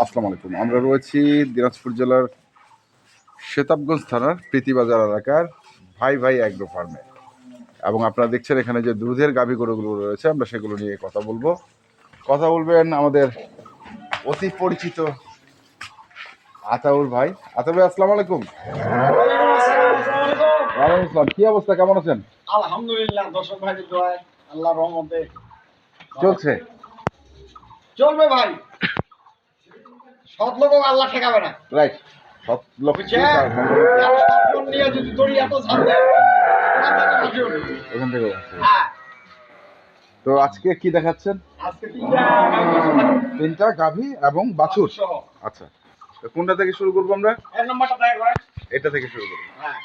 আসসালামু আলাইকুম। আমরা রয়েছি দিনাজপুর জেলার শেতাবগঞ্জ থানার প্রীতিবাজার এলাকার ভাই ভাই অ্যাগ্রো ফার্মে, এবং আপনারা দেখছেন এখানে যে দুধের গাভী গরুগুলো রয়েছে, আমরা সেগুলো নিয়ে কথা বলবো। কথা বলবেন আমাদের অতি পরিচিত আতাউর ভাই। আতাউর ভাই, আসসালামু আলাইকুম। ওয়ালাইকুম আসসালাম। কি অবস্থা, কেমন আছেন? আলহামদুলিল্লাহ, দর্শক ভাইদের দোয়ায় আল্লাহর রহমতে চলছে? চলবে ভাই। সৎ লোক আল্লাহ ঠেকাবে না। রাইট। সব লোক নিয়ে যদি দড়ি এত ঝাল দেয়, এখান থেকে হ্যাঁ। তো আজকে কি দেখাচ্ছেন? আজকে তিনটা গাভী এবং বাছুর। আচ্ছা, তো কোনটা থেকে শুরু করবো আমরা? এক নম্বরটা দেখা করেন। এটা থেকে শুরু করবো। হ্যাঁ,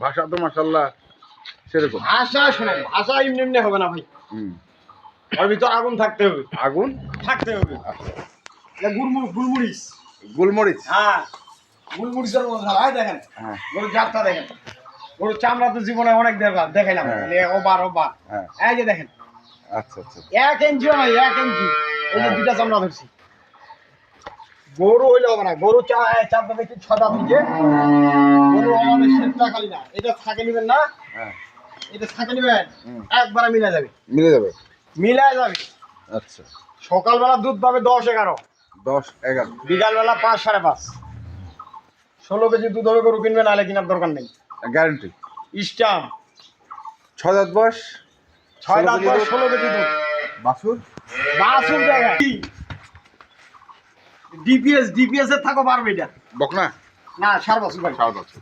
ভাষা তো মাশাআল্লাহ সেরকম। ভাষা শুনেন, ভাষা এমনি এমনি হবে না ভাই। ওর ভিতর আগুন থাকতে হবে। আগুন থাকতে হবে। গুলমরিচ। গোলমরিচ। হ্যাঁ, গুলমরিচের মধ্যে হয়। দেখেন গরুর জাতটা দেখেন। গরুর চামড়া তো জীবনে অনেক দেখাইলাম, ওবার। এই যে দেখেন, আচ্ছা আচ্ছা, 1 ইঞ্চিও নয়, 1 ইঞ্চি। এই যে দুইটা চামড়া ধরছি। গরু হইলে হবে না, গরু চারটা দেখি 6 দাঁত নিচে। গরু আমাদের সেটা খালি না, এটা থাকে নিবেন না, এটা থাকে নিবেন, একবারে মিলে যাবে। মিলে যাবে। আচ্ছা, সকালবেলা দুধ পাবে 10-11, 10-11, বিকালবেলা 5-5.5। 16 কেজি দুধ হবে। গরু কিনবে, নাহলে কেনার দরকার নেই। গ্যারান্টি। স্টাম 6 দাঁত বয়স, 6 দাঁত বয়স, 16 কেজি দুধ। বাছুর দেখেন ডিপিএস এর থাকো পারবে। এটা বকনা না, 4 বছর ভাই। 4 বছর।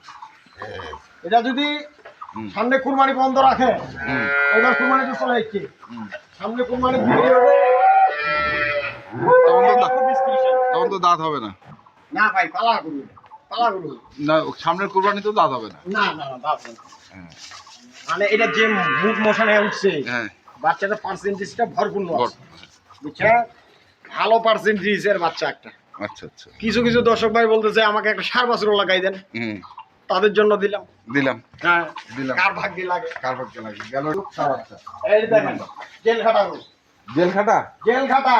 এটা যদি সামনে কুরবানি বন্ধ রাখে, এবার কুরবানি তো চলে যাচ্ছে, সামনে কুরবানি বিক্রি হবে, তখন তো দাঁত হবে না। না ভাই, পালা করবে না, সামনের কুরবানি তো দাঁত হবে না। না দাঁত হবে না। মানে এটা যে মুখ মশানে উঠছে, বাচ্চাটা পার্সেন্টেজটা ভরপূর্ণ আছে, বুঝছেন? ভালো পার্সেন্টেজের বাচ্চা একটা। আচ্ছা আচ্ছা। কিছু দর্শক ভাই বলতেছে আমাকে একটা 7 বছর লাগাই দেন, তাদের জন্য দিলাম। হ্যাঁ, দিলাম। কার ভাগ্যে লাগে গেল। এই দেখেন, জেল খাটা গরু। জেল খাটা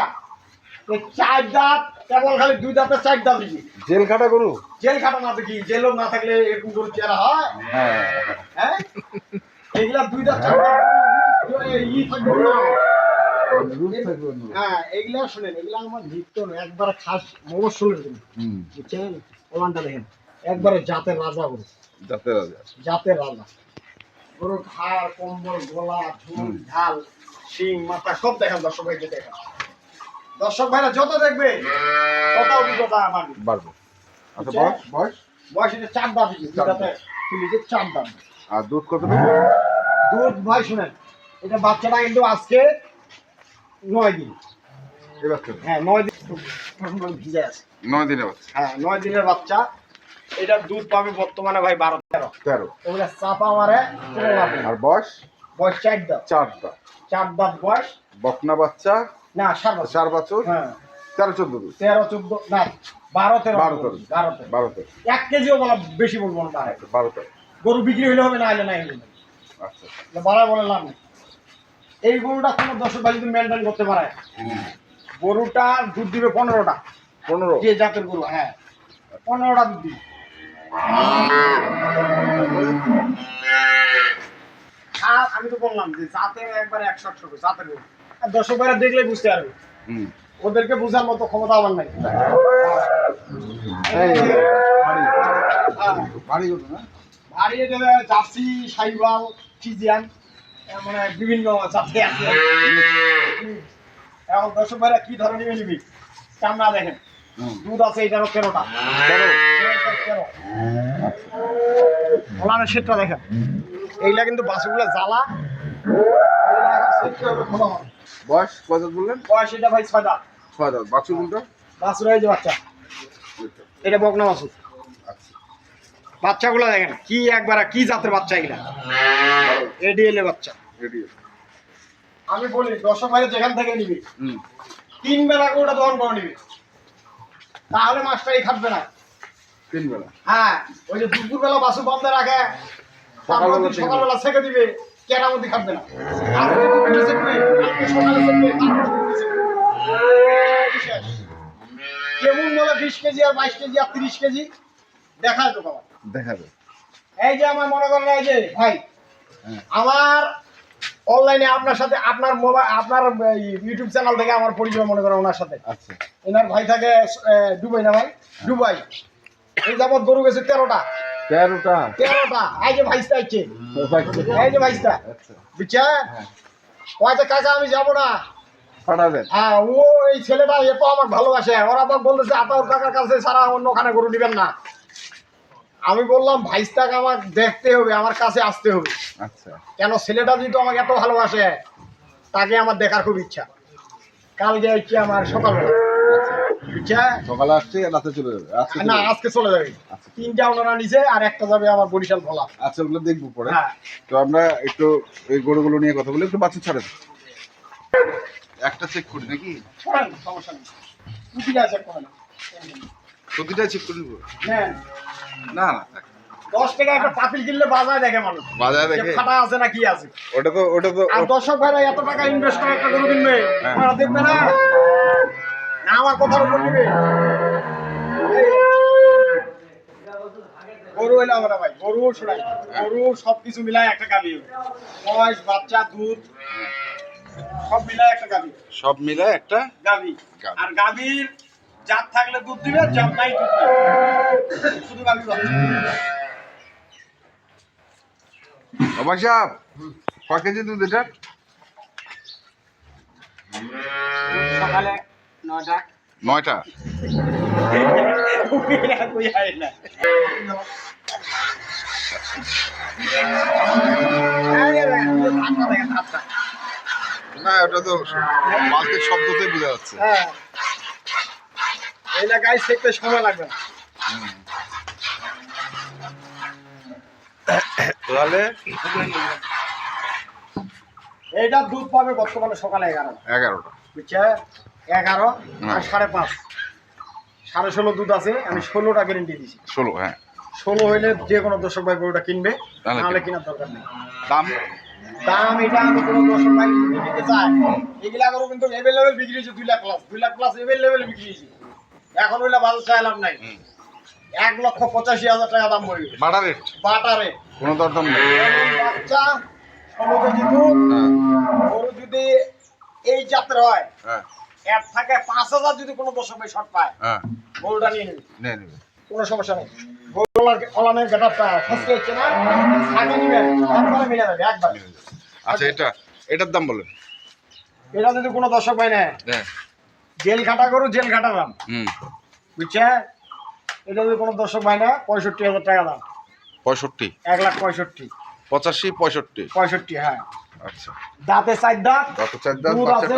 4 দাঁত, কেবল খালি 2 দাঁতে 4 দাঁত দিবি। জেল খাটা গরু। জেল খাটা না তো কি, জেল না থাকলে এরকম গরু চেহারা হয়? হ্যাঁ, এগুলা 2 দাঁত 4 দাঁত থাকবে না। হ্যাঁ, এগুলা শুনেন, এগুলা আমার নিত্য একবার খাস মফস্বলের জন্য, বুঝছেন? ওলানটা দেখেন, একবারে জাতের রাজা গরু। জাতের রাজা গরু। ঘাড়, কম্বল, গলা, ঝুল, ঝাল, শিং, মাথা সব দেখেন। দর্শক ভাইকে দেখেন, দর্শক ভাইরা যত দেখবে তত অভিজ্ঞতা বাড়বে। আচ্ছা, বয়স এটা 4 দাঁত দিচ্ছে, 4 দাঁত। আর দুধ কত? দুধ ভাই শুনেন, এটা বাচ্চাটা কিন্তু আজকে 9 দিন। হ্যাঁ, 9 দিন ভিজে আছে। 9 দিনের বাচ্চা। হ্যাঁ, 9 দিনের বাচ্চা। এটা দুধ পাবে বর্তমানে ভাই 12-13। ওগুলা চাপা মারে চলে যাবে। আর বয়স 4 দাঁত। 4 দাঁত বয়স। বকনা বাচ্চা না, 4 বছর। হ্যাঁ, 13-14 না, 12-13। 1 কেজিও বলা বেশি বলবো না। 12 গরু বিক্রি হইলে হবে, না হলে নাই। আচ্ছা, বাড়া বলে লাভ নেই। এই গরুটা কোনো দর্শক ভাই যদি মেনটেন করতে পারে, গরুটা দুধ দিবে 15টা। 15 যে জাতের গরু, হ্যাঁ, 15টা দুধ দিবে। আর আমি তো বললাম যে জাতের একবার 100 জাতের গরু। আর দর্শক ভাইরা দেখলে বুঝতে পারবে, ওদেরকে বোঝার মতো ক্ষমতা আমার নাই। ভারী জার্সি, সাইওয়াল, ফ্রিজিয়ান, মানে বিভিন্ন জাতি আছে। এখন দর্শক ভাইরা কি ধরে নিবি চামড়া দেখেন, দুধ আছে এটারও 13টা। ওলানের সেটটা দেখেন, এইগুলা কিন্তু বাছুরগুলো জ্বালা। বয়স কত বললেন? বয়স এটা ভাই 6 দাঁত। বাছুর কোনটা? বাছুর এই যে বাচ্চা, এটা বকনা বাছুর। বাচ্চাগুলো দেখেন কি একবার কি জাতের বাচ্চা, এগুলা এডিএল এর বাচ্চা। আমি বলি দর্শক ভাই যেখান থেকে নিবি 3 বেলা করে দহন করে নিবি, তাহলে মাছটাই খাটবে না। 3 বেলা? হ্যাঁ, ওই যে দুপুরবেলা বাছুর বন্ধ রাখে, সকালবেলা ছেঁকে দিবে, কেরামতি খাটবে না। কেমন বলে 20 কেজি আর 22 কেজি আর 30 কেজি দেখায় তো বাবা। দেখাবে। এই যে আমার মনে করেন এই যে ভাই আমার অনলাইনে আপনার সাথে আপনার মোবাইল আপনার ইউটিউব চ্যানেল থেকে আমার পরিচয় মনে করেন ওনার সাথে। আচ্ছা এনার ভাই থাকে দুবাই না ভাই? দুবাই। এই যাবত গরু গেছে 13টা। 13টা। এই যে ভাইস্তা আছে। এই যে ভাইস্তা। আচ্ছা বুঝছেন? কয়টা কাকা আমি যাব না। পাঠাবেন। হ্যাঁ, ও এই ছেলেটা এত আমাকে ভালোবাসে। ওরা তো বলতেছে আতাউর কাকার কাছে ছাড়া অন্য ওখানে গরু দিবেন না। আমি বললাম ভাইস্তাকে আমাকে দেখতে হবে, আমার কাছে আসতে হবে। আচ্ছা কেন ছেলেটা যেহেতু আমাকে এত ভালোবাসে, তাকে আমার দেখার খুব ইচ্ছা। কালকে হচ্ছে আমার সকালবেলা। বুঝছেন? সকালে আসছে রাতে চলে যাবে। না, আজকে চলে যাবে। আচ্ছা 3টা ওনারা নিচে আর একটা যাবে আমার বরিশাল ভোলা। আচ্ছা ওগুলো দেখবো পরে। হ্যাঁ। তো আমরা একটু এই গরুগুলো নিয়ে কথা বলি, একটু বাচ্চা ছাড়েন। একটা চেক করি নাকি? করেন, সমস্যা নেই। কুপিটা আছে করেন। প্রতিটা চেক করে নিবো? নেন। না না থাক। 10 টাকা একটা পাতিল কিনলে বাজারে দেখে মানুষ। বাজারে যে দেখে? ফাটা আছে না কি আছে। ওটা তো আর দর্শক ভাইরা এত টাকা ইনভেস্ট করে একটা গরু কিনবে, হ্যাঁ। ওরা দেখবে না? না আমার কথার উপর নিবে। গরু হইলে আমরা ভাই, গরু শোনাই, গরু সবকিছু মিলাই একটা গাভী হবে। বয়স, বাচ্চা, দুধ সব মিলাই একটা গাভী। সব মিলে একটা গাভী। গাভী। আর গাভীর জাত থাকলে দুধ দিবে, জাত নাই দুধ দিবে। শুধু গাভী বাচ্চা। বাবা সাহেব কয় কেজি দুধ এটা? সকালে 9টা। 9টা। না ওটা তো বালতির শব্দতেই বোঝা যাচ্ছে। হ্যাঁ, এই এলাকায় শিখতে সময় লাগবে না। তাহলে এইটা দুধ পাবে বর্তমানে সকালে 11টা। বুঝছে? 11 আর 5.5, 16.5 দুধ আছে। আমি 16টা গ্যারেন্টি দিছি। 16 হ্যাঁ। 16 হইলে যে কোনো দর্শক ভাই গরুটা কিনবে, তাহলে নাহলে কেনার দরকার নেই। দাম দাম এটা আমি কোনো দর্শক ভাই যদি নিতে চায়, এগুলা গরু কিন্তু এভেলেবেল বিক্রি হয়েছে 2 লাখ প্লাস এভেলেবেল বিক্রি হয়েছে। এখন হইলে বাজার চাইলাম নাই। 1,85,000 টাকা দাম পড়বে। বাটা রেট বাটারে কোনো দরদাম নেই। বাচ্চা 16 কেজি দুধ। গরু যদি এই জাতের হয়, হ্যাঁ এর থাকে 5,000 যদি কোনো দর্শক ভাই শর্ট পায়, হ্যাঁ গরুটা নিয়ে নেবে, নে নেবে। কোনো সমস্যা নেই। গরুর কলানের গেটআপটা ফসকে হচ্ছে না, আগে নিবেন একবারে মিলে যাবে একবার। আচ্ছা এটার দাম বলেন। এটা যদি কোনো দর্শক ভাই নেয়, হ্যাঁ জেল খাটা গরু জেল খাটা দাম। হুম বুঝছে? এটা যদি কোনো দর্শক ভাই নেয় 65,000 টাকা দাম। 65 1,65,000 85 65 65, হ্যাঁ। আচ্ছা দাঁতে 4 দাঁত, কত চার দাম? দুধ আছে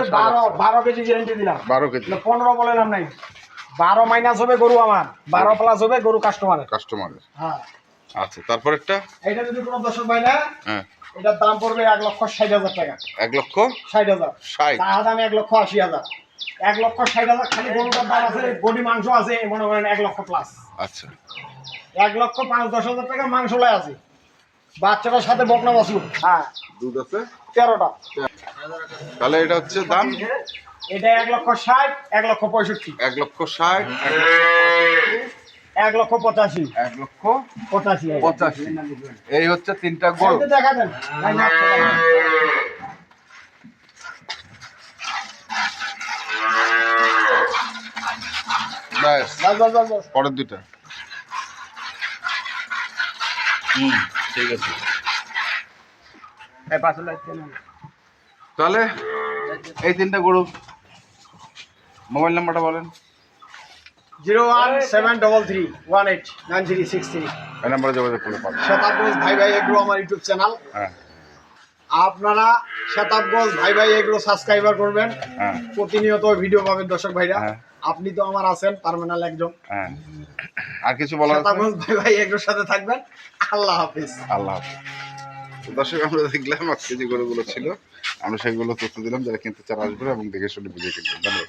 12 কেজি গ্যারান্টি দিলাম। 12 কেজি 15 বলে নাম নাই। 12 মাইনাস হবে গরু আমার, 12 প্লাস হবে গরু কাস্টমারের। কাস্টমারের। হ্যাঁ। আচ্ছা তারপর একটা এটা যদি কোনো দর্শক ভাই নেয়, হ্যাঁ এটার দাম পড়বে 1,60,000 টাকা। 1,60,000 60,000 তার দাম 1,80,000। 1,60,000 খালি গরুটার দাম আছে, বডি মাংস আছে মনে করেন 1 লক্ষ প্লাস। আচ্ছা 1,05,000-10,000 টাকা মাংস লাই আছে। বাচ্চাটার সাথে বকনা বাছুর। হ্যাঁ, দুধ আছে 13টা। তাহলে এটা হচ্ছে দাম এটা 1,60,000, 1,65,000, 1,60,000 1,85,000, 1,85,000 এই হচ্ছে তিনটা গরু। এইটা দেখা দেন। ব্যাস বাস। পরের দুইটা ঠিক আছে। তাহলে এই তিনটা গরু মোবাইল নাম্বারটা বলেন। 01733189363। এই নাম্বারে যোগাযোগ করলে পাবেন। শতাব্দী ভাই ভাই এগ্রো আমার ইউটিউব চ্যানেল। হ্যাঁ আপনারা শতাব্দী ভাই ভাই এগ্রো সাবস্ক্রাইবার করবেন, হ্যাঁ প্রতিনিয়ত ভিডিও পাবেন দর্শক ভাইরা। হ্যাঁ। আপনি তো আমার আছেন পার্মানেন্ট একজন। হ্যাঁ আর কিছু বলার আছে? শতাব্দী ভাই ভাই এগ্রোর সাথে থাকবেন। আল্লাহ হাফিজ। আল্লাহ হাফেজ। তো দর্শক আমরা দেখলাম আজকে যে গরুগুলো ছিল আমরা সেগুলো তথ্য দিলাম, যারা কিনতে চান আসবেন এবং দেখে শুনে বুঝে কিনবেন। ধন্যবাদ।